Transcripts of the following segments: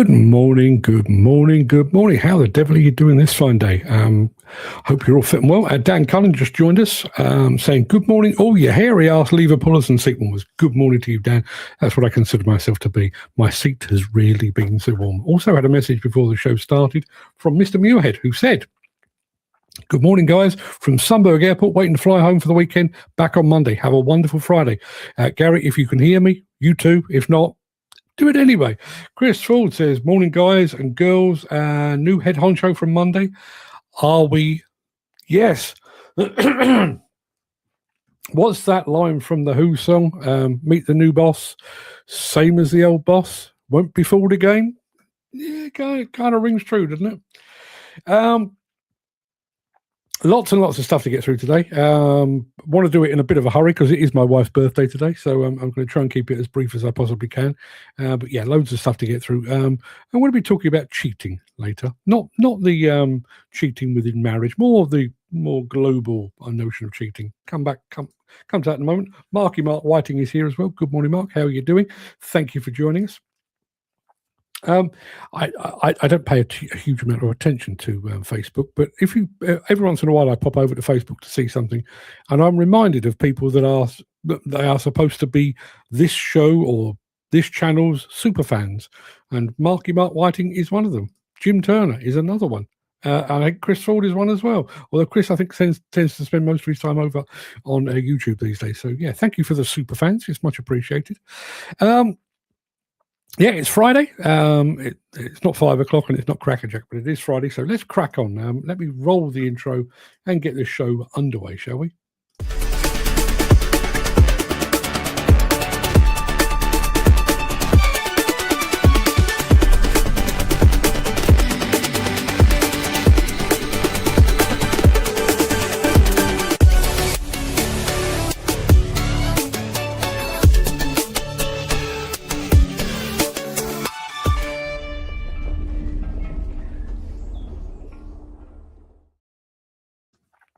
Good morning, good morning, good morning. How the devil are you doing this fine day? Hope you're all fit and well. Dan Cullen just joined us saying, good morning, all you hairy ass Liverpoolers and seat warmers. Good morning to you, Dan. That's what I consider myself to be. My seat has really been so warm. Also had a message before the show started from Mr. Muirhead, who said, good morning, guys, from Sunburg Airport, waiting to fly home for the weekend, back on Monday. Have a wonderful Friday. Gary, if you can hear me, you too. If not, do it anyway. Chris Ford says, morning, guys and girls. New head honcho from Monday. Are we? Yes. What's that line from the Who song? Meet the new boss. Same as the old boss. Won't be fooled again. Yeah, kind of rings true, doesn't it? Lots and lots of stuff to get through today. Want to do it in a bit of a hurry because it is my wife's birthday today, so I'm going to try and keep it as brief as I possibly can. But yeah, loads of stuff to get through. I'm going to be talking about cheating later, not the cheating within marriage, more global notion of cheating. Come to that in a moment. Mark Whiting is here as well. Good morning, Mark. How are you doing? Thank you for joining us. I don't pay a huge amount of attention to Facebook, but if you every once in a while I pop over to Facebook to see something, and I'm reminded of people that they are supposed to be this show or this channel's super fans, and Mark Whiting is one of them. Jim Turner is another one. I think Chris Ford is one as well. Although Chris, I think, tends to spend most of his time over on YouTube these days. So yeah, thank you for the super fans. It's much appreciated. Yeah, it's Friday. It's not 5 o'clock and it's not crackerjack, but it is Friday. So let's crack on. Let me roll the intro and get this show underway, shall we?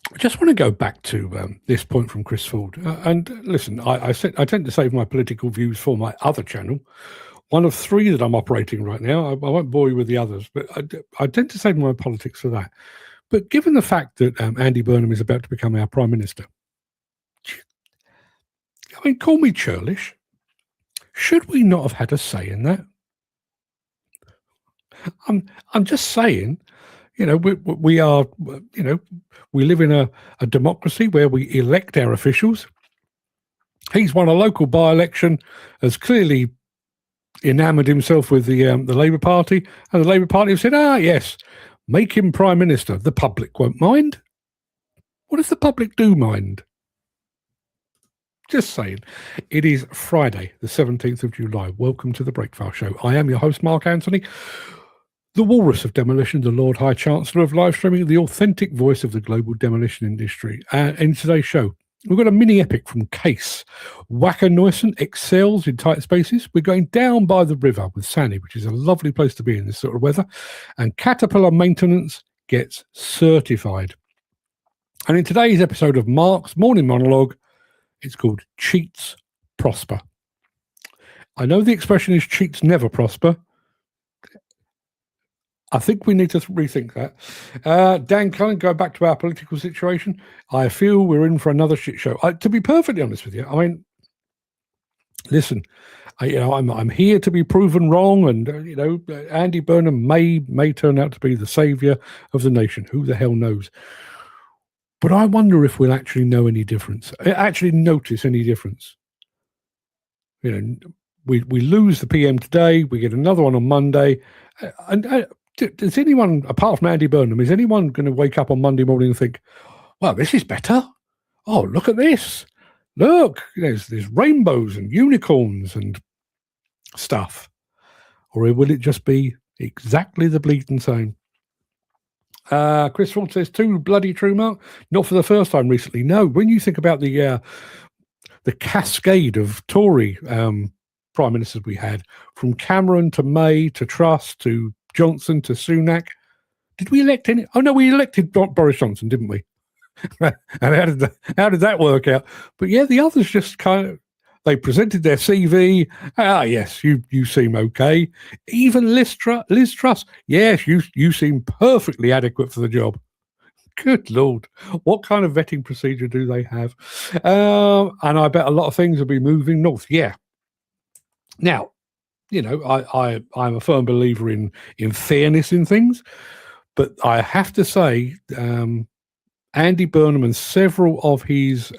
I just want to go back to this point from Chris Ford. And listen, I tend to save my political views for my other channel, one of three that I'm operating right now. I won't bore you with the others, but I tend to save my politics for that. But given the fact that Andy Burnham is about to become our Prime Minister, I mean, call me churlish. Should we not have had a say in that? I'm just saying. You know, we are, you know, we live in a democracy where we elect our officials. He's won a local by-election, has clearly enamoured himself with the Labour Party, and the Labour Party have said, yes, make him Prime Minister. The public won't mind. What if the public do mind? Just saying. It is Friday, the 17th of July. Welcome to the Breakfast Show. I am your host, Mark Anthony. The Walrus of Demolition, the Lord High Chancellor of live streaming, the authentic voice of the global demolition industry. And in today's show, we've got a mini epic from Case. Wacker Neuson excels in tight spaces. We're going down by the river with Sany, which is a lovely place to be in this sort of weather. And Caterpillar Maintenance gets certified. And in today's episode of Mark's Morning Monologue, it's called Cheats Prosper. I know the expression is cheats never prosper. I think we need to rethink that. Dan Cullen, go back to our political situation. I feel we're in for another shit show. To be perfectly honest with you, I mean, listen, I'm here to be proven wrong, and Andy Burnham may turn out to be the saviour of the nation. Who the hell knows? But I wonder if we'll actually know any difference. Actually, notice any difference. You know, we lose the PM today. We get another one on Monday, and. Does anyone, apart from Andy Burnham, is anyone going to wake up on Monday morning and think, well, this is better? Oh, look at this. Look, there's rainbows and unicorns and stuff. Or will it just be exactly the bleeding same? Chris Ford says, too bloody true, Mark. Not for the first time recently. No, when you think about the cascade of Tory prime ministers we had, from Cameron to May to Truss to Johnson to Sunak. Did we elect any? Oh no, we elected Boris Johnson, didn't we? And how did that work out? But yeah, the others just kind of They presented their CV. Ah, yes, you seem okay. Even Liz Truss. Yes, you seem perfectly adequate for the job. Good Lord. What kind of vetting procedure do they have? And I bet a lot of things will be moving north. Yeah. Now, I'm a firm believer in fairness in things, but I have to say, Andy Burnham and several of his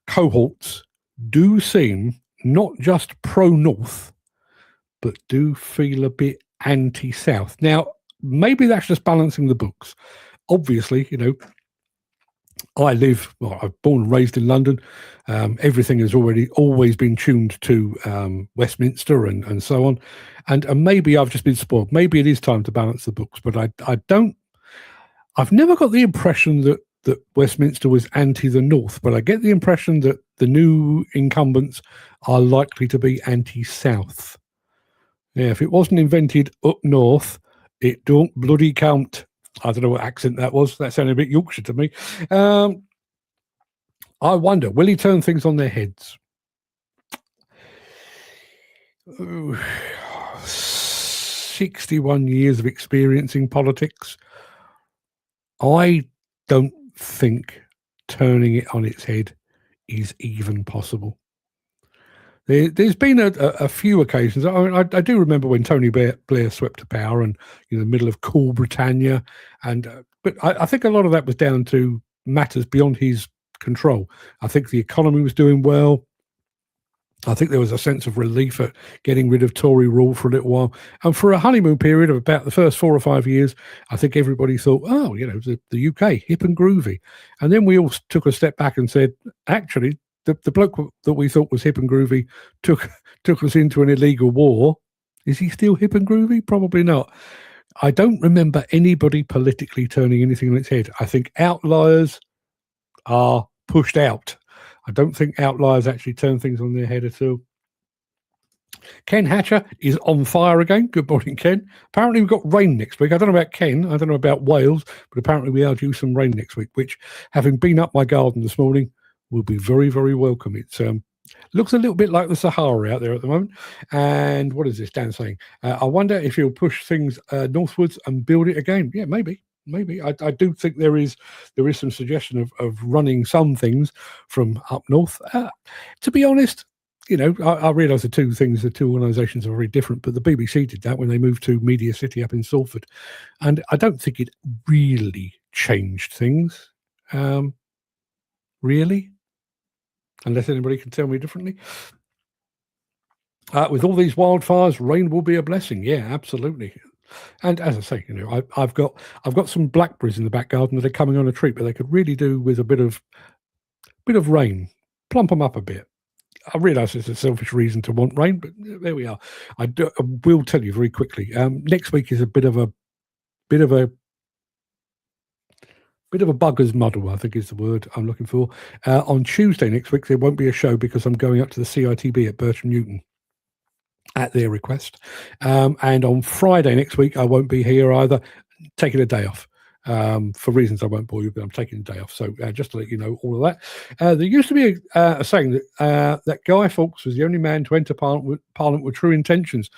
cohorts do seem not just pro-North, but do feel a bit anti-South. Now, maybe that's just balancing the books. Obviously, I live, well, I'm born and raised in London. Everything has always been tuned to Westminster and so on. And maybe I've just been spoiled. Maybe it is time to balance the books, but I've never got the impression that Westminster was anti the North, but I get the impression that the new incumbents are likely to be anti-South. Yeah, if it wasn't invented up north, it don't bloody count. I don't know what accent that was. That sounded a bit Yorkshire to me. I wonder, will he turn things on their heads? 61 years of experiencing politics. I don't think turning it on its head is even possible. There's been a few occasions. I do remember when Tony Blair swept to power, and in the middle of cool Britannia, but I think a lot of that was down to matters beyond his control. I think the economy was doing well. I think there was a sense of relief at getting rid of Tory rule for a little while. And for a honeymoon period of about the first 4 or 5 years, I think everybody thought, oh, the UK, hip and groovy. And then we all took a step back and said, actually, the bloke that we thought was hip and groovy took us into an illegal war. Is he still hip and groovy? Probably not. I don't remember anybody politically turning anything on its head. I think outliers are pushed out. I don't think outliers actually turn things on their head at all. Ken Hatcher is on fire again. Good morning, Ken. Apparently we've got rain next week. I don't know about Ken. I don't know about Wales, but apparently we are due some rain next week, which, having been up my garden this morning, will be very, very welcome. It looks a little bit like the Sahara out there at the moment. And what is this Dan saying? I wonder if he'll push things northwards and build it again. Yeah, maybe. I do think there is some suggestion of running some things from up north. To be honest, I realise the two organisations are very different, but the BBC did that when they moved to Media City up in Salford, and I don't think it really changed things. Really, unless anybody can tell me differently. With all these wildfires, rain will be a blessing. Yeah, absolutely. And as I say, I've got some blackberries in the back garden that are coming on a treat, but they could really do with a bit of rain, plump them up a bit. I realise it's a selfish reason to want rain, but there we are. I will tell you very quickly. Next week is a bit of a bugger's muddle, I think is the word I'm looking for. On Tuesday next week, there won't be a show because I'm going up to the CITB at Bertram Newton at their request. And on Friday next week, I won't be here either, taking a day off. For reasons I won't bore you, but I'm taking a day off. So just to let you know all of that. There used to be a saying that Guy Fawkes was the only man to enter Parliament with true intentions.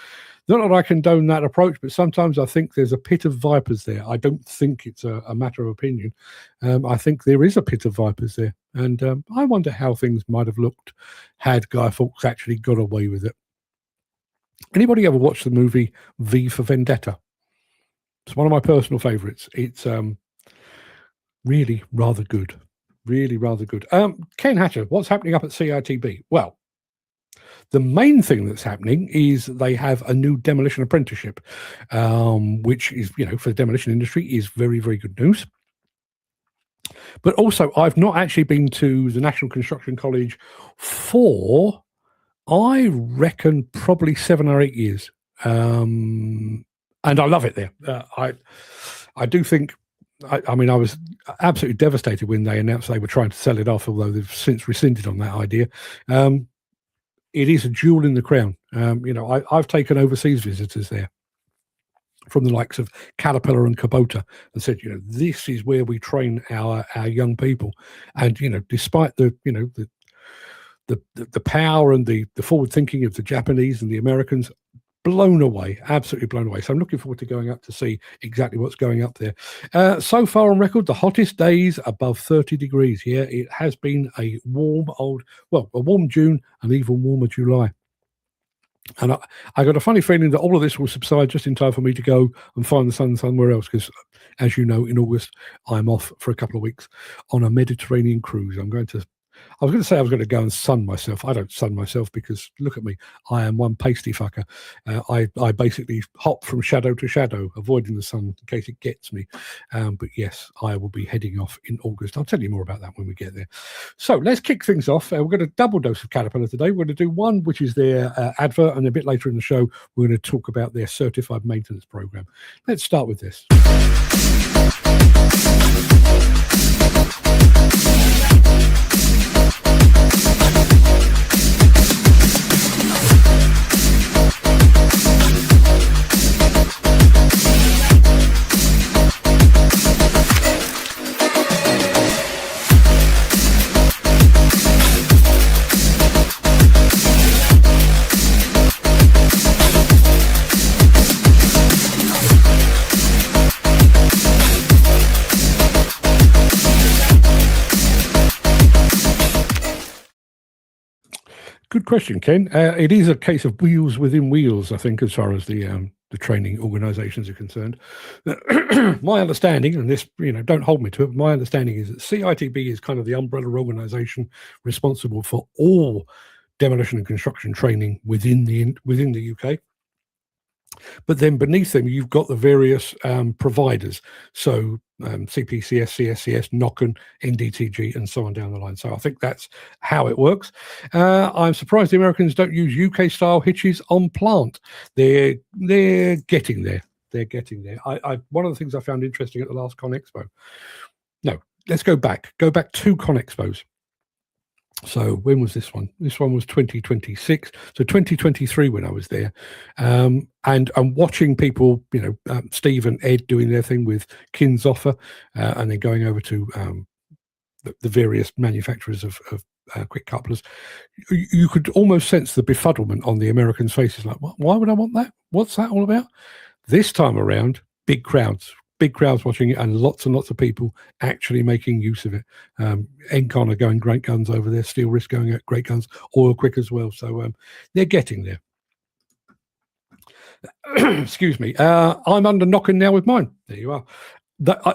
Not that I condone that approach, but sometimes I think there's a pit of vipers there. I don't think it's a matter of opinion. I think there is a pit of vipers there. And I wonder how things might have looked had Guy Fawkes actually got away with it. Anybody ever watched the movie V for Vendetta? It's one of my personal favourites. It's really rather good. Really rather good. Ken Hatcher, what's happening up at CITB? Well, the main thing that's happening is they have a new demolition apprenticeship, which is, for the demolition industry is very, very good news. But also, I've not actually been to the National Construction College for, I reckon, probably 7 or 8 years. And I love it there. I do think, I mean, I was absolutely devastated when they announced they were trying to sell it off, although they've since rescinded on that idea. It is a jewel in the crown. I've taken overseas visitors there from the likes of Caterpillar and Kubota and said, this is where we train our young people. And, despite the the power and the forward thinking of the Japanese and the Americans. Blown away, absolutely blown away. So I'm looking forward to going up to see exactly what's going up there. So far on record, the hottest days above 30 degrees. Yeah, it has been a warm June and even warmer July. And I got a funny feeling that all of this will subside just in time for me to go and find the sun somewhere else. Because, as you know, in August, I'm off for a couple of weeks on a Mediterranean cruise. I was going to say I was going to go and sun myself. I don't sun myself because, look at me, I am one pasty fucker. I basically hop from shadow to shadow, avoiding the sun in case it gets me. But yes, I will be heading off in August. I'll tell you more about that when we get there. So let's kick things off. We're going to double dose of Caterpillar today. We're going to do one, which is their advert, and a bit later in the show, we're going to talk about their certified maintenance program. Let's start with this. Good question, Ken. It is a case of wheels within wheels, I think, as far as the training organisations are concerned. My understanding, and this, don't hold me to it, my understanding is that CITB is kind of the umbrella organisation responsible for all demolition and construction training within the UK. But then beneath them, you've got the various providers. So CPCS, CSCS, NOCN, NDTG, and so on down the line. So I think that's how it works. I'm surprised the Americans don't use UK-style hitches on plant. They're getting there. They're getting there. One of the things I found interesting at the last ConExpo. No, let's go back. Go back 2 ConExpos. So when was this one? This one was 2026. So 2023 when I was there. And I'm watching people, Steve and Ed doing their thing with Kinsoffer, and then going over to the various manufacturers of quick couplers. You could almost sense the befuddlement on the Americans' faces. Like, why would I want that? What's that all about? This time around, big crowds watching it, and lots of people actually making use of it. Encon are going great guns over there, Steel Wrist going at great guns, Oil Quick as well. So they're getting there. Excuse me. I'm under knocking now with mine. There you are.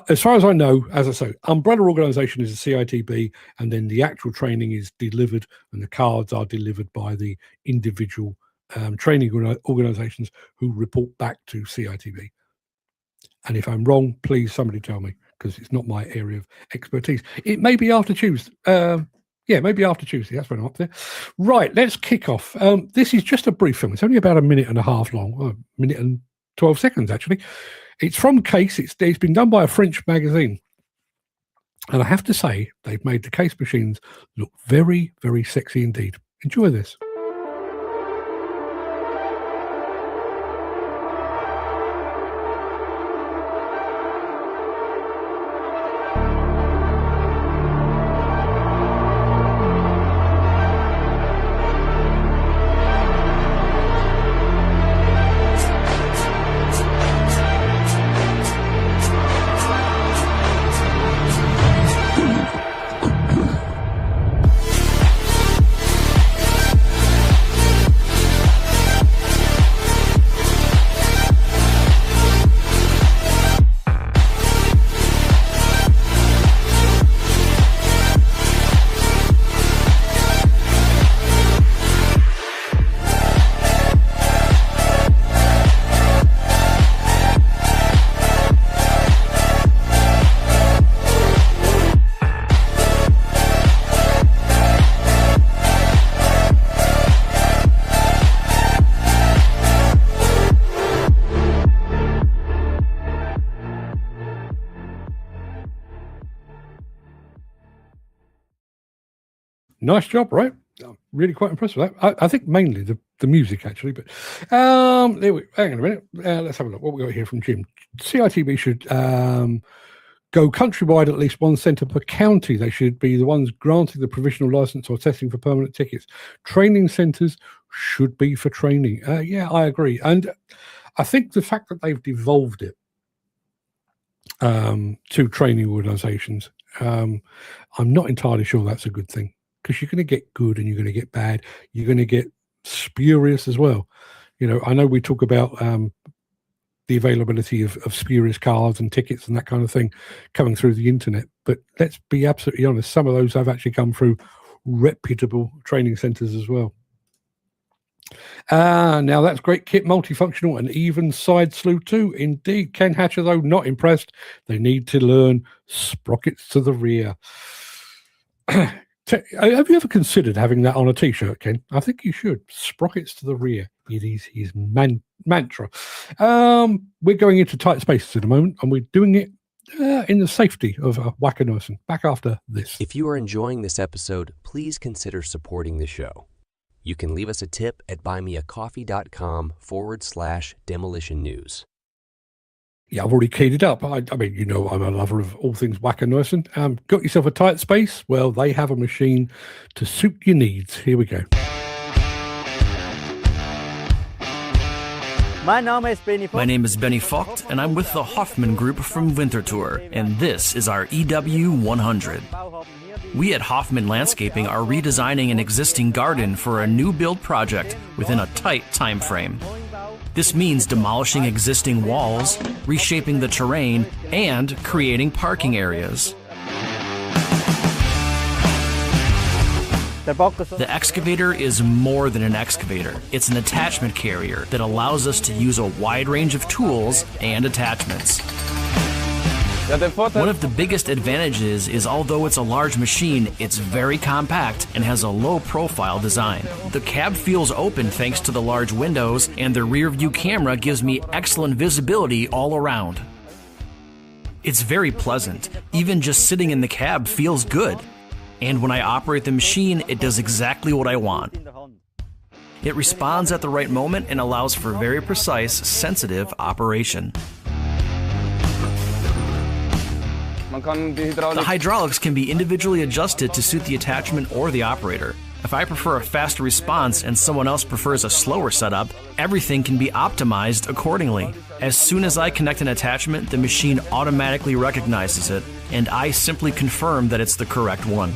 As far as I know, as I say, umbrella organisation is a CITB, and then the actual training is delivered, and the cards are delivered by the individual training organisations who report back to CITB. And if I'm wrong, please somebody tell me, because it's not my area of expertise. It may be after Tuesday. Maybe after Tuesday. That's when I'm up there. Right, let's kick off. This is just a brief film. It's only about a minute and a half long, a minute and 12 seconds, actually. It's from Case. It's been done by a French magazine. And I have to say, they've made the Case machines look very, very sexy indeed. Enjoy this. Nice job, right? I'm really quite impressed with that. I think mainly the music, actually. But hang on a minute. Let's have a look. What we got here from Jim. CITB should go countrywide, at least one centre per county. They should be the ones granting the provisional licence or testing for permanent tickets. Training centres should be for training. Yeah, I agree. And I think the fact that they've devolved it to training organisations, I'm not entirely sure that's a good thing, because you're going to get good and you're going to get bad. You're going to get spurious as well. I know we talk about the availability of spurious cards and tickets and that kind of thing coming through the internet. But let's be absolutely honest, some of those have actually come through reputable training centres as well. Now that's great kit, multifunctional and even side slew too. Indeed. Ken Hatcher, though, not impressed. They need to learn sprockets to the rear. Have you ever considered having that on a t-shirt, Ken? I think you should. Sprockets to the rear. It is his mantra. We're going into tight spaces at the moment, and we're doing it in the safety of Wacker Neuson. Back after this. If you are enjoying this episode, please consider supporting the show. You can leave us a tip at buymeacoffee.com/demolition news. Yeah, I've already keyed it up. I mean, I'm a lover of all things Wacker Neuson. Got yourself a tight space? Well, they have a machine to suit your needs. Here we go. My name is Benny Vogt, and I'm with the Hoffman Group from Winterthur, and this is our EW100. We at Hoffman Landscaping are redesigning an existing garden for a new build project within a tight time frame. This means demolishing existing walls, reshaping the terrain, and creating parking areas. The excavator is more than an excavator. It's an attachment carrier that allows us to use a wide range of tools and attachments. One of the biggest advantages is, although it's a large machine, it's very compact and has a low-profile design. The cab feels open thanks to the large windows, and the rear-view camera gives me excellent visibility all around. It's very pleasant. Even just sitting in the cab feels good. And when I operate the machine, it does exactly what I want. It responds at the right moment and allows for very precise, sensitive operation. The hydraulics can be individually adjusted to suit the attachment or the operator. If I prefer a faster response and someone else prefers a slower setup, everything can be optimized accordingly. As soon as I connect an attachment, the machine automatically recognizes it, and I simply confirm that it's the correct one.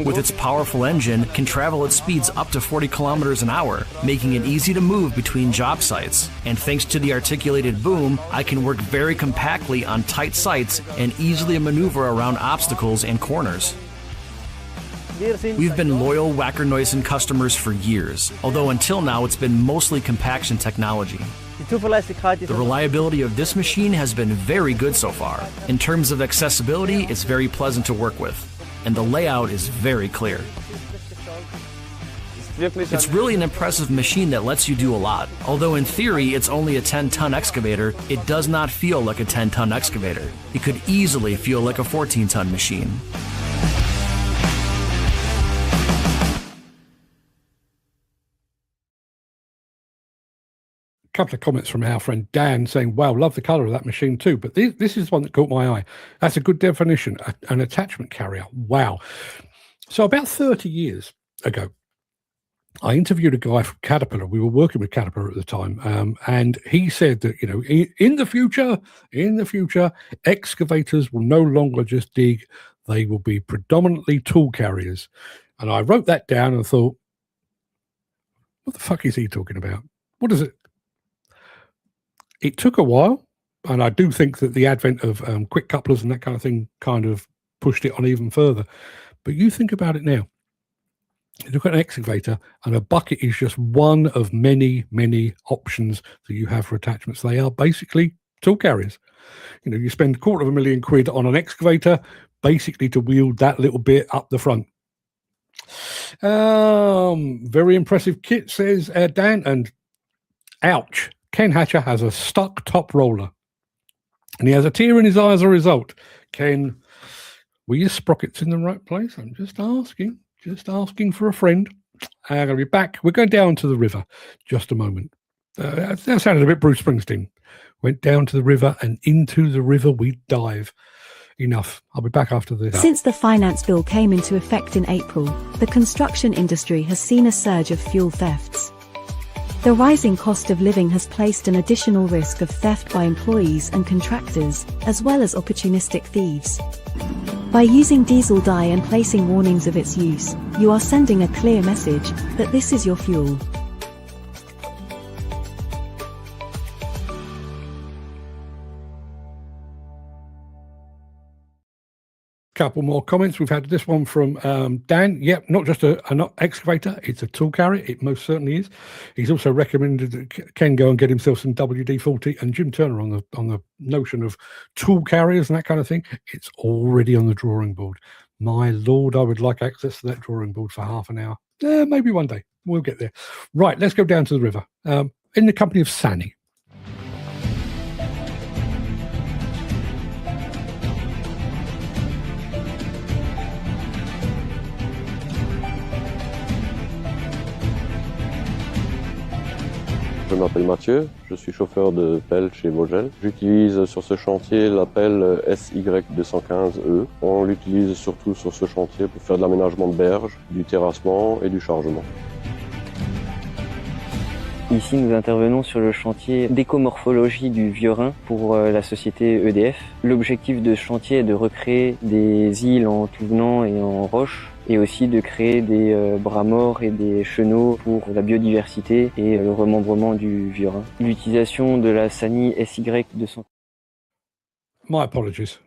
With its powerful engine, can travel at speeds up to 40 kilometers an hour, making it easy to move between job sites. And thanks to the articulated boom, I can work very compactly on tight sites and easily maneuver around obstacles and corners. We've been loyal Wacker Neuson customers for years, although until now it's been mostly compaction technology. The reliability of this machine has been very good so far. In terms of accessibility, it's very pleasant to work with, and the layout is very clear. It's really an impressive machine that lets you do a lot. Although in theory it's only a 10-ton excavator, it does not feel like a 10-ton excavator. It could easily feel like a 14-ton machine. Couple of comments from our friend Dan saying, wow, love the colour of that machine too. But this is one that caught my eye. That's a good definition, an attachment carrier. Wow. So about 30 years ago, I interviewed a guy from Caterpillar. We were working with Caterpillar at the time. And he said that, in the future, excavators will no longer just dig. They will be predominantly tool carriers. And I wrote that down and thought, what the fuck is he talking about? What is it? It took a while, and I do think that the advent of quick couplers and that kind of thing kind of pushed it on even further. But you think about it now. You look at an excavator, and a bucket is just one of many, many options that you have for attachments. They are basically tool carriers. You spend £250,000 on an excavator, basically to wield that little bit up the front. Very impressive kit, says Dan, and ouch. Ken Hatcher has a stuck top roller, and he has a tear in his eye as a result. Ken, were your sprockets in the right place? I'm just asking for a friend. I'm going to be back. We're going down to the river just a moment. That sounded a bit Bruce Springsteen. Went down to the river, and into the river we dive. Enough. I'll be back after this. Since the finance bill came into effect in April, the construction industry has seen a surge of fuel thefts. The rising cost of living has placed an additional risk of theft by employees and contractors, as well as opportunistic thieves. By using diesel dye and placing warnings of its use, you are sending a clear message that this is your fuel. Couple more comments. We've had this one from Dan. Yep, not just an excavator, it's a tool carrier. It most certainly is. He's also recommended that Ken go and get himself some WD-40, and Jim Turner on the notion of tool carriers and that kind of thing. It's already on the drawing board. My Lord, I would like access to that drawing board for half an hour. Maybe one day. We'll get there. Right, let's go down to the river. In the company of Sany. Je m'appelle Mathieu, je suis chauffeur de pelle chez Vogel. J'utilise sur ce chantier la pelle SY215E. On l'utilise surtout sur ce chantier pour faire de l'aménagement de berge, du terrassement et du chargement. Ici, nous intervenons sur le chantier d'écomorphologie du Vieux-Rhin pour la société EDF. L'objectif de ce chantier est de recréer des îles en tout venant et en roche, et aussi de créer des bras morts et des chenaux pour la biodiversité et le remembrement du Vieux-Rhin. L'utilisation de la Sany SY200. My apologies.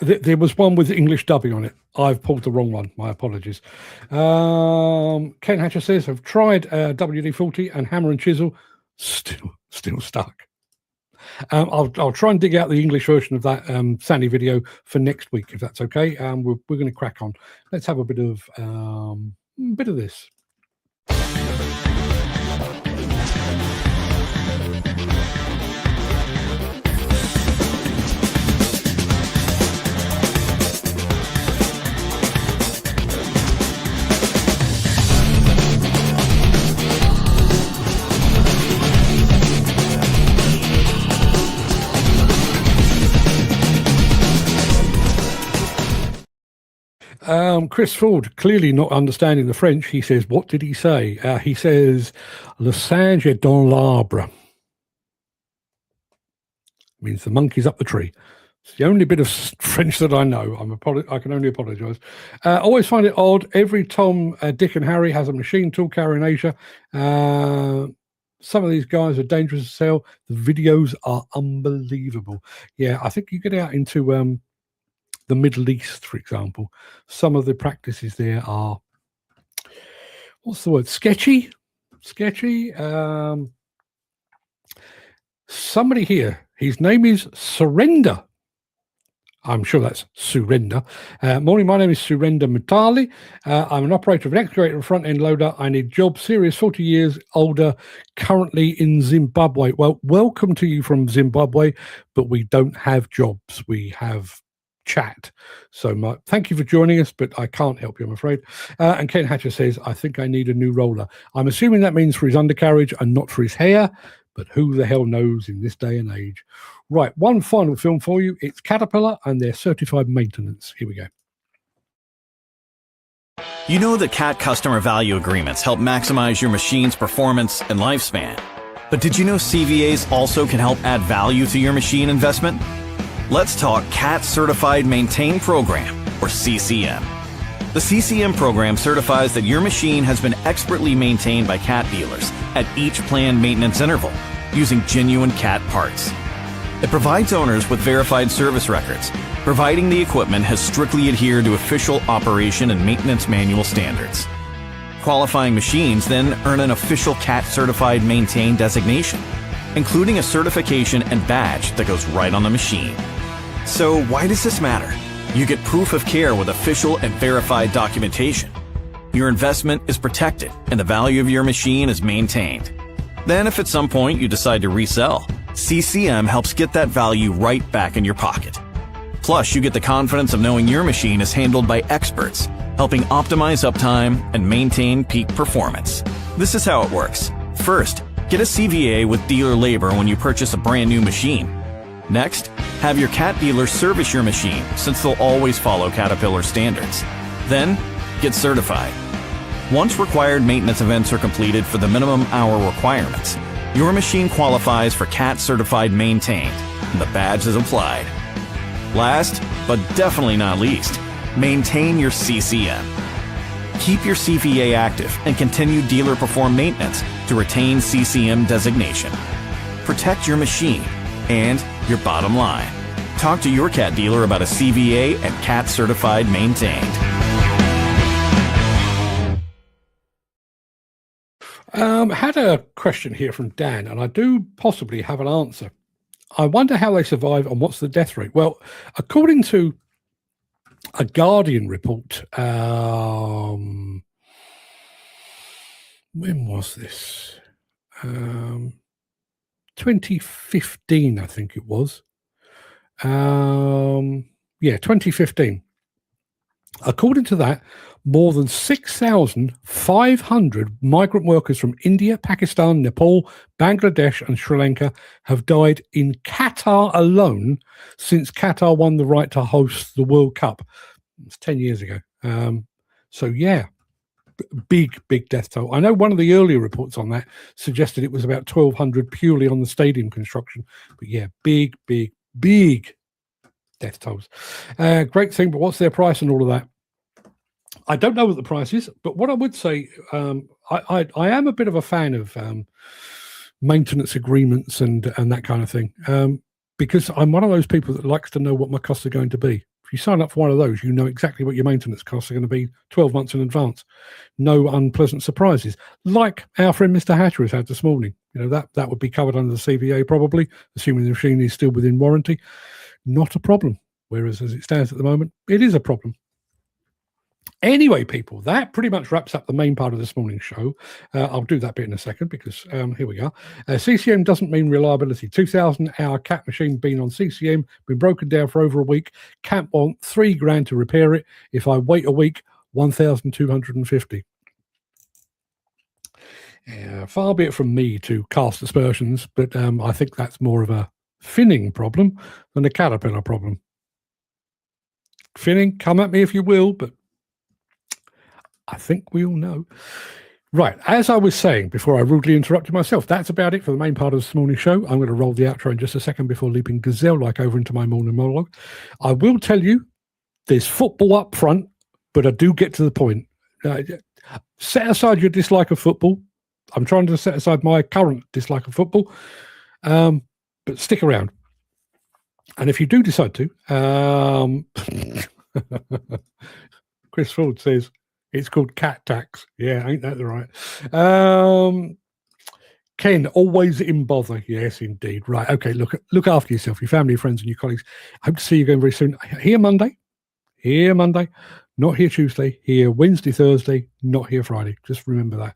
There was one with English dubbing on it. I've pulled the wrong one. My apologies. Ken Hatcher says, I've tried WD-40 and hammer and chisel. Still stuck. I'll try and dig out the English version of that Sany video for next week, if that's okay. We're going to crack on. Let's have a bit of this. Chris Ford, clearly not understanding the French, he says, what did he say? He says, le singe est dans l'arbre. Means the monkey's up the tree. It's the only bit of French that I know. I can only apologise. Always find it odd. Every Tom, Dick and Harry has a machine tool carrier in Asia. Some of these guys are dangerous to sell. The videos are unbelievable. Yeah, I think you get out into... the Middle East, for example, some of the practices there are, what's the word? Sketchy. Somebody here, his name is Surrender. I'm sure that's Surrender. Morning, my name is Surrender Mutali. I'm an operator of an excavator and front-end loader. I need job, serious, 40 years older, currently in Zimbabwe. Well, welcome to you from Zimbabwe, but we don't have jobs. We have chat. So thank you for joining us, but I can't help you, I'm afraid. And Ken Hatcher says, I think I need a new roller. I'm assuming that means for his undercarriage and not for his hair, but who the hell knows in this day and age. Right, one final film for you. It's Caterpillar and their certified maintenance. Here we go. You know that CAT customer value agreements help maximize your machine's performance and lifespan. But did you know CVAs also can help add value to your machine investment? Let's talk CAT Certified Maintain Program, or CCM. The CCM program certifies that your machine has been expertly maintained by CAT dealers at each planned maintenance interval using genuine CAT parts. It provides owners with verified service records, providing the equipment has strictly adhered to official operation and maintenance manual standards. Qualifying machines then earn an official CAT Certified Maintain designation, including a certification and badge that goes right on the machine. So why does this matter? You get proof of care with official and verified documentation. Your investment is protected and the value of your machine is maintained. Then if at some point you decide to resell, CCM helps get that value right back in your pocket. Plus, you get the confidence of knowing your machine is handled by experts, helping optimize uptime and maintain peak performance. This is how it works. First, Get a CVA with dealer labor when you purchase a brand new machine. Next, have your CAT dealer service your machine, since they'll always follow Caterpillar standards. Then, get certified. Once required maintenance events are completed for the minimum hour requirements, your machine qualifies for CAT Certified Maintained, and the badge is applied. Last, but definitely not least, maintain your CCM. Keep your CVA active and continue dealer perform maintenance to retain CCM designation. Protect your machine and your bottom line. Talk to your CAT dealer about a CVA and CAT Certified Maintained. Had a question here from Dan, and I do possibly have an answer. I wonder how they survive and what's the death rate. Well, according to a Guardian report, when was this? 2015, I think it was. 2015. According to that, more than 6,500 migrant workers from India, Pakistan, Nepal, Bangladesh, and Sri Lanka have died in Qatar alone since Qatar won the right to host the World Cup. It's 10 years ago. Big death toll. I know one of the earlier reports on that suggested it was about 1,200 purely on the stadium construction. But yeah, big death tolls. Great thing, but what's their price and all of that? I don't know what the price is, but what I would say, I am a bit of a fan of maintenance agreements and that kind of thing, because I'm one of those people that likes to know what my costs are going to be. If you sign up for one of those, you know exactly what your maintenance costs are going to be 12 months in advance. No unpleasant surprises, like our friend Mr. Hatcher has had this morning. You know, that would be covered under the CVA probably, assuming the machine is still within warranty. Not a problem. Whereas as it stands at the moment, it is a problem. Anyway, people, that pretty much wraps up the main part of this morning's show. I'll do that bit in a second because here we are. CCM doesn't mean reliability. 2,000-hour CAT machine been on CCM, been broken down for over a week. CAT want $3,000 to repair it. If I wait a week, 1,250. Far be it from me to cast aspersions, but I think that's more of a Finning problem than a Caterpillar problem. Finning, come at me if you will, but I think we all know. Right, as I was saying before I rudely interrupted myself, that's about it for the main part of this morning's show. I'm going to roll the outro in just a second before leaping gazelle-like over into my morning monologue. I will tell you, there's football up front, but I do get to the point. Set aside your dislike of football. I'm trying to set aside my current dislike of football, but stick around. And if you do decide to, Chris Ford says, it's called cat tax. Yeah, ain't that right? Ken, always in bother. Yes, indeed. Right. Okay, look after yourself, your family, your friends, and your colleagues. Hope to see you again very soon. Here Monday. Not here Tuesday. Here Wednesday, Thursday. Not here Friday. Just remember that.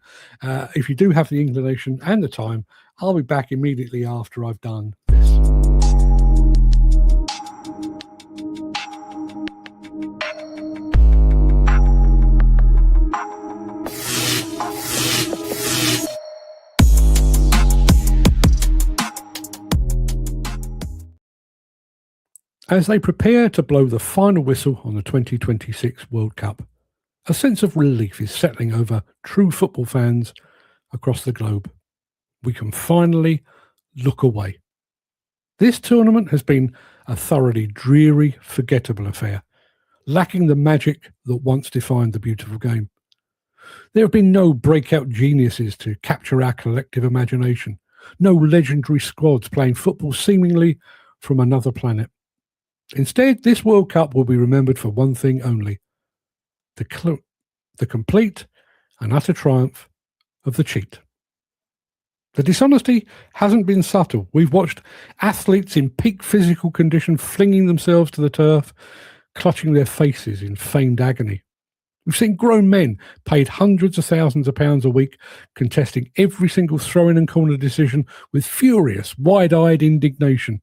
If you do have the inclination and the time, I'll be back immediately after I've done this. As they prepare to blow the final whistle on the 2026 World Cup, a sense of relief is settling over true football fans across the globe. We can finally look away. This tournament has been a thoroughly dreary, forgettable affair, lacking the magic that once defined the beautiful game. There have been no breakout geniuses to capture our collective imagination, no legendary squads playing football seemingly from another planet. Instead, this World Cup will be remembered for one thing only: the complete and utter triumph of the cheat. The dishonesty hasn't been subtle. We've watched athletes in peak physical condition flinging themselves to the turf, clutching their faces in feigned agony. We've seen grown men paid hundreds of thousands of pounds a week contesting every single throw-in and corner decision with furious, wide-eyed indignation.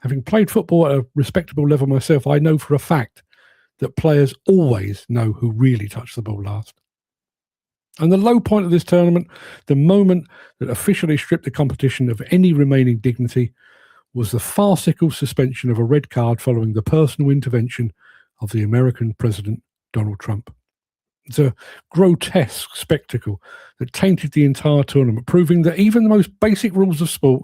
Having played football at a respectable level myself, I know for a fact that players always know who really touched the ball last. And the low point of this tournament, the moment that officially stripped the competition of any remaining dignity, was the farcical suspension of a red card following the personal intervention of the American President Donald Trump. It's a grotesque spectacle that tainted the entire tournament, proving that even the most basic rules of sport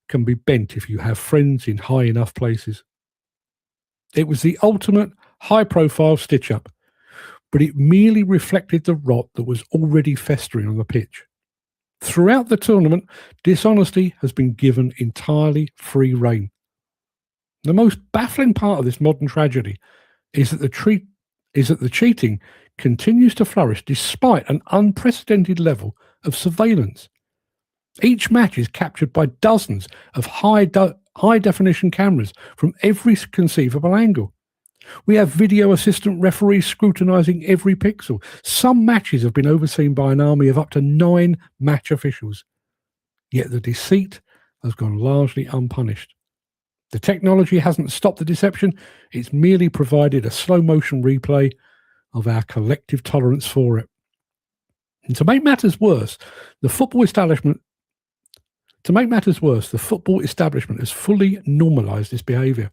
can be bent if you have friends in high enough places. It was the ultimate high-profile stitch-up, but it merely reflected the rot that was already festering on the pitch. Throughout the tournament, dishonesty has been given entirely free rein. The most baffling part of this modern tragedy is that the cheating continues to flourish despite an unprecedented level of surveillance. Each match is captured by dozens of high-definition cameras from every conceivable angle. We have video assistant referees scrutinising every pixel. Some matches have been overseen by an army of up to 9 match officials. Yet the deceit has gone largely unpunished. The technology hasn't stopped the deception, it's merely provided a slow-motion replay of our collective tolerance for it. And to make matters worse, the football establishment has fully normalised this behaviour.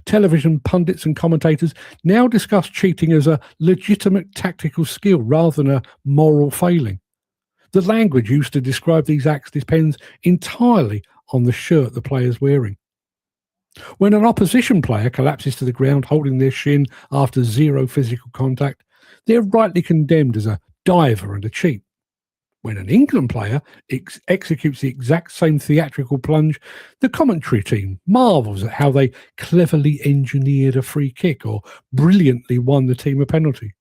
Television pundits and commentators now discuss cheating as a legitimate tactical skill rather than a moral failing. The language used to describe these acts depends entirely on the shirt the player is wearing. When an opposition player collapses to the ground holding their shin after zero physical contact, they're rightly condemned as a diver and a cheat. When an England player executes the exact same theatrical plunge, the commentary team marvels at how they cleverly engineered a free kick or brilliantly won the team a penalty.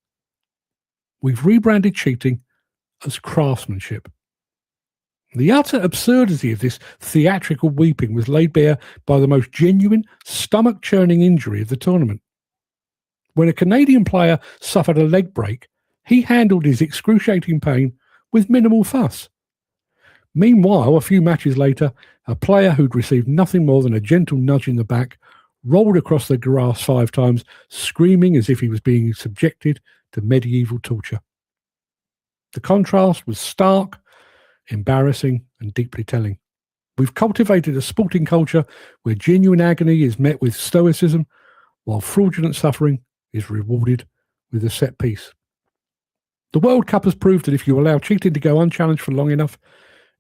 We've rebranded cheating as craftsmanship. The utter absurdity of this theatrical weeping was laid bare by the most genuine, stomach-churning injury of the tournament. When a Canadian player suffered a leg break, he handled his excruciating pain with minimal fuss. Meanwhile, a few matches later, a player who'd received nothing more than a gentle nudge in the back rolled across the grass 5 times, screaming as if he was being subjected to medieval torture. The contrast was stark, embarrassing, and deeply telling. We've cultivated a sporting culture where genuine agony is met with stoicism, while fraudulent suffering is rewarded with a set piece. The World Cup has proved that if you allow cheating to go unchallenged for long enough,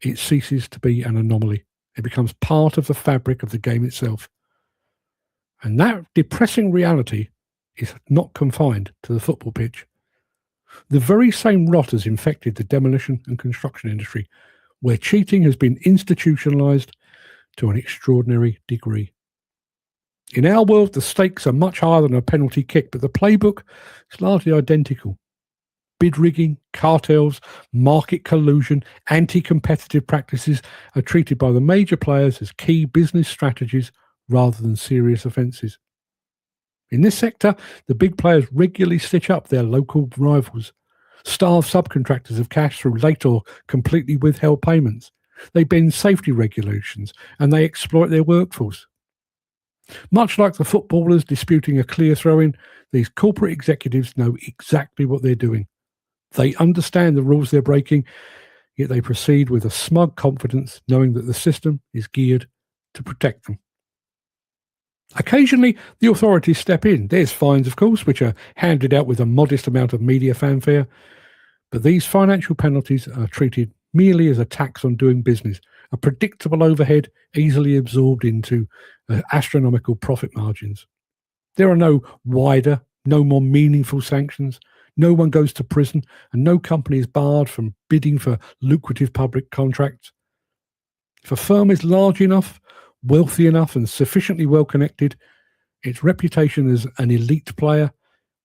it ceases to be an anomaly. It becomes part of the fabric of the game itself. And that depressing reality is not confined to the football pitch. The very same rot has infected the demolition and construction industry, where cheating has been institutionalised to an extraordinary degree. In our world, the stakes are much higher than a penalty kick, but the playbook is largely identical. Bid rigging, cartels, market collusion, anti-competitive practices are treated by the major players as key business strategies rather than serious offences. In this sector, the big players regularly stitch up their local rivals, starve subcontractors of cash through late or completely withheld payments. They bend safety regulations and they exploit their workforce. Much like the footballers disputing a clear throw-in, these corporate executives know exactly what they're doing. They understand the rules they're breaking, yet they proceed with a smug confidence, knowing that the system is geared to protect them. Occasionally, the authorities step in. There's fines, of course, which are handed out with a modest amount of media fanfare. But these financial penalties are treated merely as a tax on doing business, a predictable overhead easily absorbed into astronomical profit margins. There are no wider, no more meaningful sanctions. No one goes to prison, and no company is barred from bidding for lucrative public contracts. If a firm is large enough, wealthy enough, and sufficiently well connected, its reputation as an elite player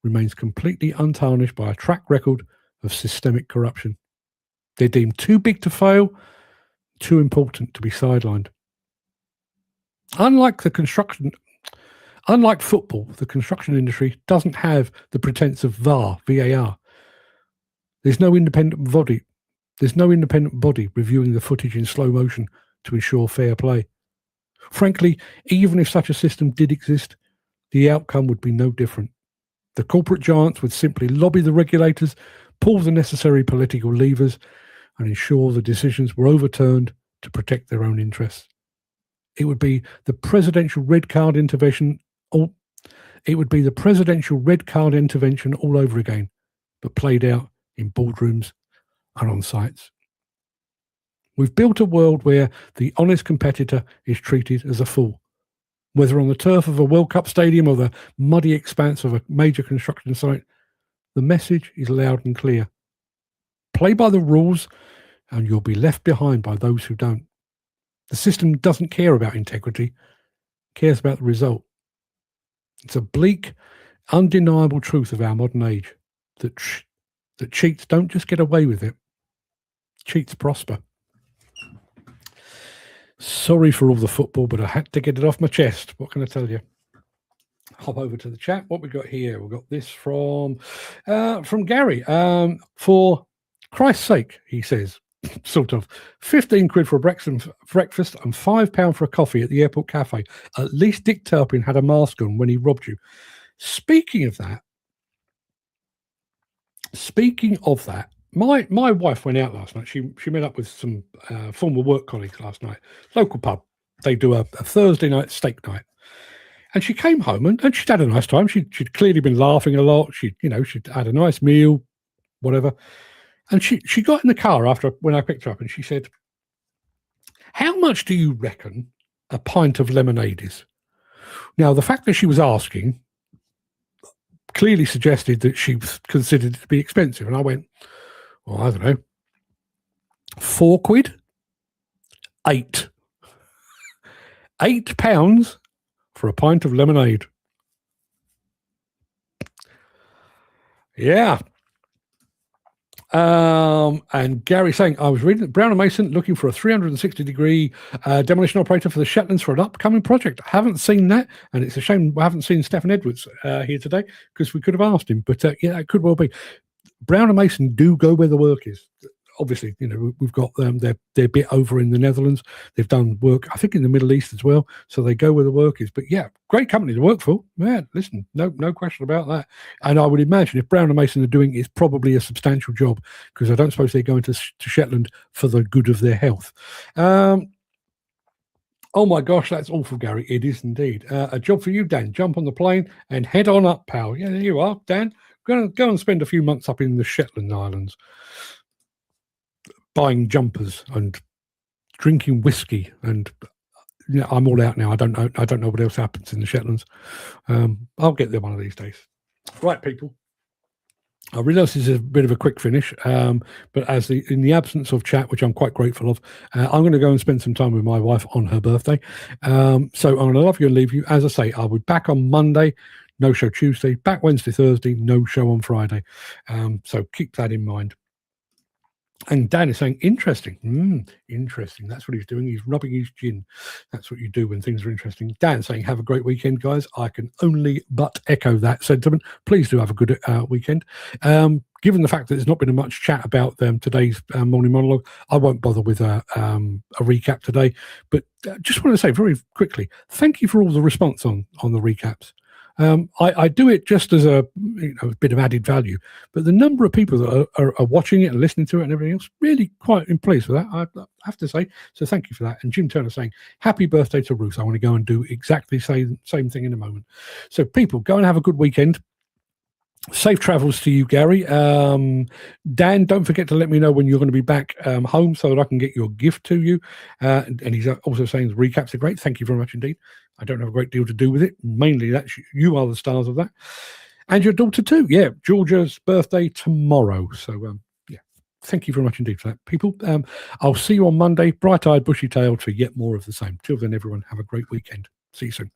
remains completely untarnished by a track record of systemic corruption. They're deemed too big to fail, too important to be sidelined. Unlike football, the construction industry doesn't have the pretense of VAR. There's no independent body reviewing the footage in slow motion to ensure fair play. Frankly, even if such a system did exist, the outcome would be no different. The corporate giants would simply lobby the regulators, pull the necessary political levers and ensure the decisions were overturned to protect their own interests. It would be the presidential red card intervention. It would be the presidential red card intervention all over again, but played out in boardrooms and on sites. We've built a world where the honest competitor is treated as a fool, whether on the turf of a World Cup stadium or the muddy expanse of a major construction site. The message is loud and clear. Play by the rules and you'll be left behind by those who don't. The system doesn't care about integrity, it cares about the result. It's a bleak, undeniable truth of our modern age that cheats don't just get away with it, cheats prosper. Sorry for all the football, but I had to get it off my chest. What can I tell you? Hop over to the chat. What we got here? We've got this from Gary. For Christ's sake, he says, sort of, 15 quid for a breakfast and £5 for a coffee at the airport cafe. At least Dick Turpin had a mask on when he robbed you. Speaking of that, my wife went out last night. She met up with some former work colleagues last night. Local pub. They do a Thursday night steak night. And she came home and she'd had a nice time. She'd clearly been laughing a lot. She'd had a nice meal, whatever. And she got in the car when I picked her up and she said, "How much do you reckon a pint of lemonade is?" Now, the fact that she was asking clearly suggested that she considered it to be expensive. And I went, well, I don't know, 4 quid? 8. £8 for a pint of lemonade. Yeah. And Gary saying, I was reading Brown & Mason looking for a 360-degree demolition operator for the Shetlands for an upcoming project. I haven't seen that, and it's a shame I haven't seen Stephen Edwards here today because we could have asked him. But yeah, it could well be. Brown & Mason do go where the work is. Obviously, we've got their bit over in the Netherlands. They've done work, I think, in the Middle East as well. So they go where the work is. But yeah, great company to work for. Yeah, listen, no question about that. And I would imagine if Brown & Mason are doing it, it's probably a substantial job because I don't suppose they're going to Shetland for the good of their health. Oh my gosh, that's awful, Gary. It is indeed. A job for you, Dan. Jump on the plane and head on up, pal. Yeah, there you are, Dan. Go and spend a few months up in the Shetland Islands, buying jumpers and drinking whiskey, and I'm all out now. I don't know what else happens in the Shetlands. I'll get there one of these days. Right, people. I realise this is a bit of a quick finish, but in the absence of chat, which I'm quite grateful of, I'm going to go and spend some time with my wife on her birthday. So I'm going to love you and leave you. As I say, I'll be back on Monday. No show Tuesday, back Wednesday, Thursday, no show on Friday. So keep that in mind. And Dan is saying, interesting. Interesting. That's what he's doing. He's rubbing his gin. That's what you do when things are interesting. Dan saying, have a great weekend, guys. I can only but echo that sentiment. Please do have a good weekend. Given the fact that there's not been much chat about today's morning monologue, I won't bother with a recap today. But just want to say very quickly, thank you for all the response on the recaps. I do it just as a bit of added value, but the number of people that are watching it and listening to it and everything else, really quite pleased with that, I have to say. So thank you for that. And Jim Turner saying, happy birthday to Ruth. I want to go and do exactly the same thing in a moment. So people, go and have a good weekend. Safe travels to you, Gary. Dan, don't forget to let me know when you're going to be back home so that I can get your gift to you. And he's also saying the recaps are great. Thank you very much indeed. I don't have a great deal to do with it. Mainly that's you are the stars of that. And your daughter too. Yeah, Georgia's birthday tomorrow. So, yeah, thank you very much indeed for that, people. I'll see you on Monday, bright-eyed, bushy-tailed, for yet more of the same. Till then, everyone, have a great weekend. See you soon.